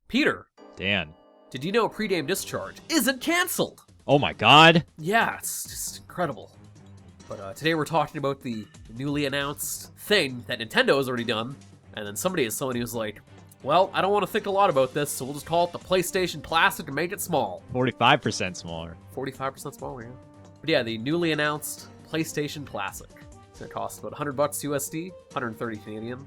Peter, Dan. did you know Pregame Discharge isn't canceled? Oh my god. Yeah, it's just incredible. But today we're talking about the newly announced thing that Nintendo has already done, and then somebody at Sony was like, well, I don't want to think a lot about this, so we'll just call it the PlayStation Classic and make it small. 45% smaller. 45% smaller, yeah. But yeah, the newly announced PlayStation Classic. It's gonna cost about $100 USD, 130 Canadian,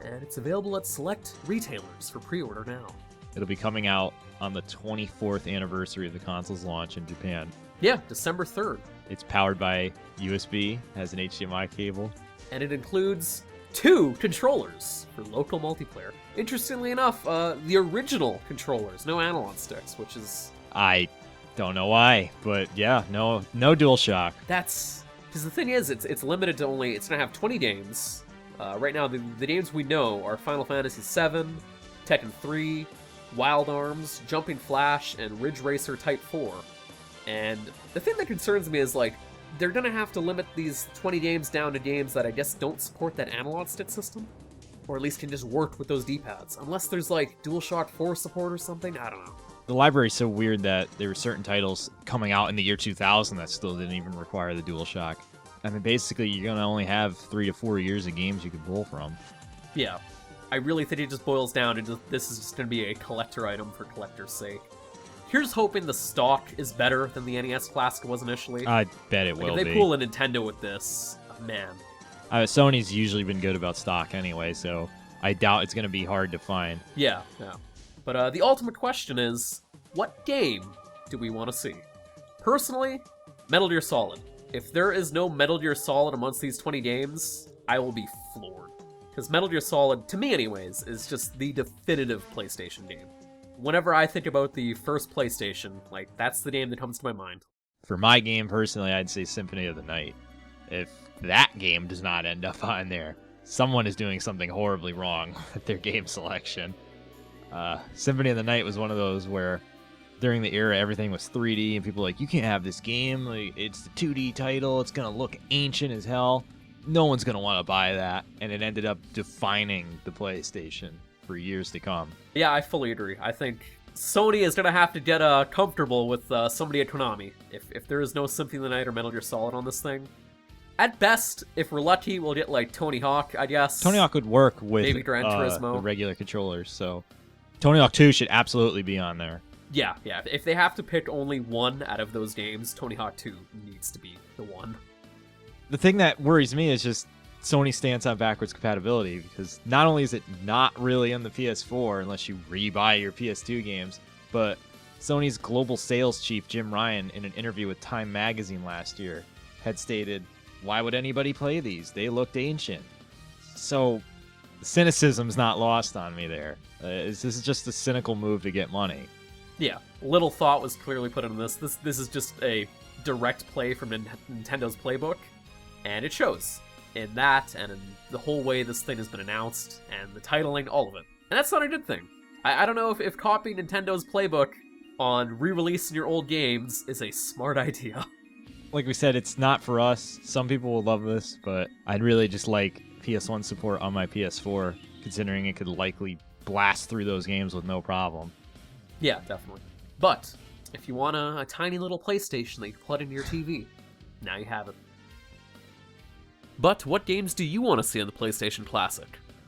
and it's available at select retailers for pre-order now. It'll be coming out on the 24th anniversary of the console's launch in Japan. Yeah, December 3rd. It's powered by USB, has an HDMI cable. And it includes 2 controllers for local multiplayer. Interestingly enough, the original controllers, no analog sticks, which is... I don't know why, but yeah, no DualShock. That's... Because the thing is, it's limited to only... It's going to have 20 games. Right now, the games we know are Final Fantasy VII, Tekken 3, Wild Arms, Jumping Flash, and Ridge Racer Type 4. And the thing that concerns me is, like, they're gonna have to limit these 20 games down to games that I guess don't support that analog stick system. Or at least can just work with those D-pads. Unless there's, like, DualShock 4 support or something, I don't know. The library's so weird that there were certain titles coming out in the year 2000 that still didn't even require the DualShock. I mean, basically, you're gonna only have 3 to 4 years of games you could pull from. Yeah. I really think it just boils down to this is just gonna be a collector item for collector's sake. Here's hoping the stock is better than the NES Classic was initially. I bet it will be. If they pull a Nintendo with this, man. Sony's usually been good about stock anyway, so I doubt it's going to be hard to find. Yeah. But the ultimate question is, what game do we want to see? Personally, Metal Gear Solid. If there is no Metal Gear Solid amongst these 20 games, I will be floored. Because Metal Gear Solid, to me anyways, is just the definitive PlayStation game. Whenever I think about the first PlayStation, like, that's the game that comes to my mind. For my game, personally, I'd say Symphony of the Night. If that game does not end up on there, someone is doing something horribly wrong with their game selection. Symphony of the Night was one of those where, during the era, everything was 3D, and people were like, you can't have this game, like, it's the 2D title, it's gonna look ancient as hell. No one's gonna want to buy that, and it ended up defining the PlayStation for years to come. Yeah, I fully agree. I think Sony is going to have to get comfortable with somebody at Konami. If there is no Symphony of the Night or Metal Gear Solid on this thing. At best, if we're lucky, we'll get, like, Tony Hawk, I guess. Tony Hawk would work with maybe Gran Turismo. The regular controllers, so Tony Hawk 2 should absolutely be on there. Yeah. If they have to pick only one out of those games, Tony Hawk 2 needs to be the one. The thing that worries me is just Sony stance on backwards compatibility, because not only is it not really on the PS4 unless you rebuy your PS2 games, but Sony's global sales chief Jim Ryan, in an interview with Time magazine last year, had stated, why would anybody play these? They looked ancient. So cynicism's not lost on me there. This is just a cynical move to get money. Yeah, little thought was clearly put into this. This is just a direct play from Nintendo's playbook, and it shows. In that, and in the whole way this thing has been announced, and the titling, all of it. And that's not a good thing. I don't know if copying Nintendo's playbook on re-releasing your old games is a smart idea. Like we said, it's not for us. Some people will love this, but I'd really just like PS1 support on my PS4, considering it could likely blast through those games with no problem. Yeah, definitely. But, if you want a tiny little PlayStation that you can plug into your TV, now you have it. But what games do you want to see on the PlayStation Classic?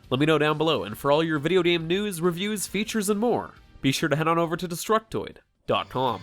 Let me know down below, and for all your video game news, reviews, features, and more, be sure to head on over to Destructoid.com.